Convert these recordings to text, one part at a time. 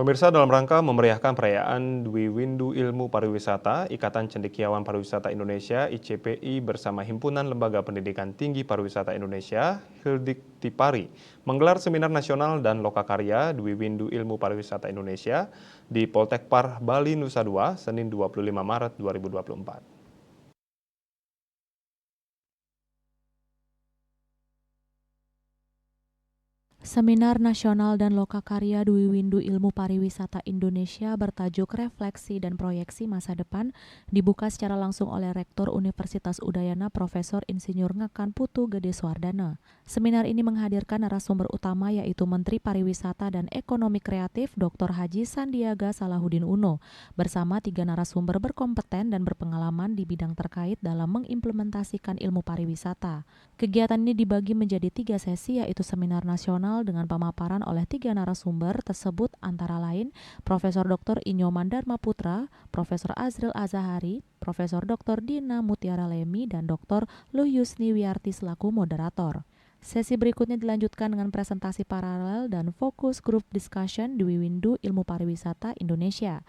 Pemirsa, dalam rangka memeriahkan perayaan Dwi Windu Ilmu Pariwisata, Ikatan Cendekiawan Pariwisata Indonesia (ICPI) bersama Himpunan Lembaga Pendidikan Tinggi Pariwisata Indonesia (Hildikti-Pari) menggelar seminar nasional dan lokakarya Dwi Windu Ilmu Pariwisata Indonesia di Poltekpar Bali Nusa Dua, Senin 25 Maret 2024. Seminar Nasional dan Lokakarya Dwi Windu Ilmu Pariwisata Indonesia bertajuk Refleksi dan Proyeksi Masa Depan dibuka secara langsung oleh Rektor Universitas Udayana Profesor Insinyur Ngakan Putu Gede Suwardana. Seminar ini menghadirkan narasumber utama yaitu Menteri Pariwisata dan Ekonomi Kreatif Dr. Haji Sandiaga Salahuddin Uno bersama 3 narasumber berkompeten dan berpengalaman di bidang terkait dalam mengimplementasikan ilmu pariwisata. Kegiatan ini dibagi menjadi 3 sesi yaitu seminar nasional dengan pemaparan oleh 3 narasumber tersebut antara lain Profesor Dr. Inyoman Dharma Putra, Profesor Azril Azahari, Profesor Dr. Dina Mutiara Lemi, dan Dr. Luhyusni Wiarti selaku moderator. Sesi berikutnya dilanjutkan dengan presentasi paralel dan fokus group discussion Dwi Windu Ilmu Pariwisata Indonesia.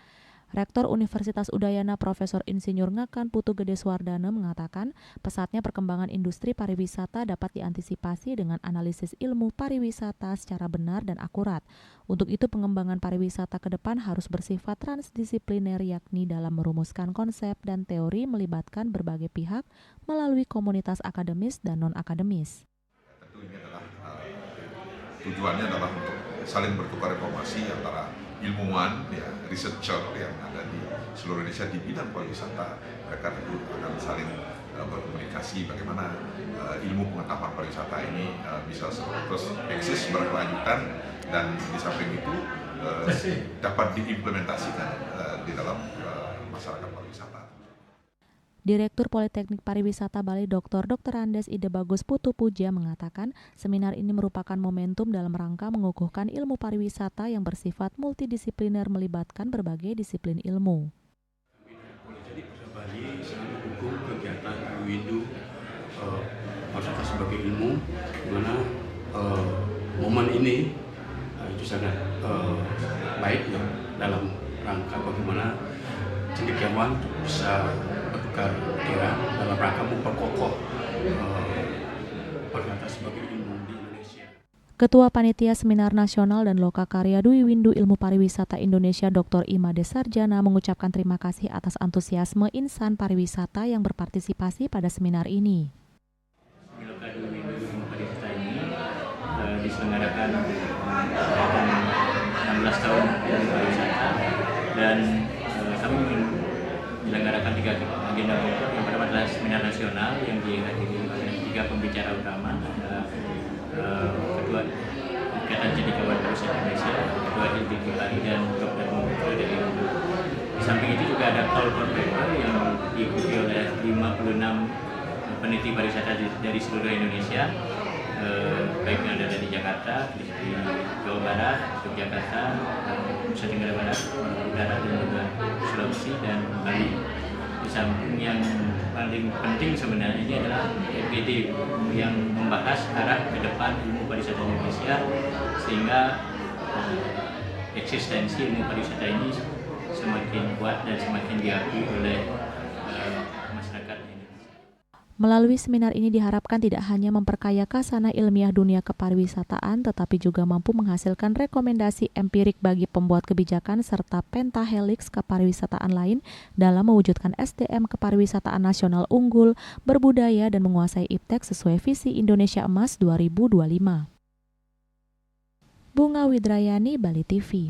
Rektor Universitas Udayana Profesor Insinyur Ngakan Putu Gede Suwardana mengatakan pesatnya perkembangan industri pariwisata dapat diantisipasi dengan analisis ilmu pariwisata secara benar dan akurat. Untuk itu pengembangan pariwisata ke depan harus bersifat transdisipliner yakni dalam merumuskan konsep dan teori melibatkan berbagai pihak melalui komunitas akademis dan non-akademis. Tentu ini adalah tujuannya adalah untuk saling bertukar informasi antara ilmuwan, researcher yang ada di seluruh Indonesia di bidang pariwisata. Mereka tentu akan saling berkomunikasi bagaimana ilmu pengetahuan pariwisata ini bisa terus eksis berkelanjutan dan di samping itu dapat diimplementasikan di dalam masyarakat pariwisata. Direktur Politeknik Pariwisata Bali Dr. Andes Ide Bagus Putu Puja mengatakan seminar ini merupakan momentum dalam rangka mengukuhkan ilmu pariwisata yang bersifat multidisipliner melibatkan berbagai disiplin ilmu. Politeknik Bali sangat mendukung kegiatan Dwi Windu pariwisata sebagai ilmu, di mana momen ini itu sangat baik ya, dalam rangka bagaimana cendekiawan bisa bertukar pikiran dalam rangka memperkokoh pariwisata sebagai ilmu di Indonesia. Ketua Panitia Seminar Nasional dan Lokakarya Dwi Windu Ilmu Pariwisata Indonesia Dr. Imade Sarjana mengucapkan terima kasih atas antusiasme insan pariwisata yang berpartisipasi pada seminar ini. Seminar Dwi Windu Ilmu Pariwisata ini diselenggarakan 16 tahun ilmu pariwisata dan kami menyelenggarakan 3 agenda pokok. Yang pertama adalah seminar nasional yang dihadiri oleh 3 pembicara utama, kedua Ikatan Cendekiawan Pariwisata Indonesia, kedua Hildikti-Pari dan Dr. Muhammad dari Indo. Di samping itu juga ada call for paper yang diikuti oleh 56 peneliti pariwisata dari seluruh Indonesia, baik yang ada dari Jakarta, di Jawa Barat, Yogyakarta, Nusa Tenggara Barat, Utara dan juga Sulawesi dan Bali. Di samping yang paling penting sebenarnya ini adalah EPD yang membahas arah ke depan ilmu pariwisata Indonesia sehingga eksistensi ilmu pariwisata ini semakin kuat dan semakin diakui oleh masyarakat Indonesia. Melalui seminar ini diharapkan tidak hanya memperkaya khazanah ilmiah dunia kepariwisataan, tetapi juga mampu menghasilkan rekomendasi empirik bagi pembuat kebijakan serta pentahelix kepariwisataan lain dalam mewujudkan SDM kepariwisataan nasional unggul, berbudaya, dan menguasai iptek sesuai visi Indonesia Emas 2025. Bunga Widrayani, Bali TV.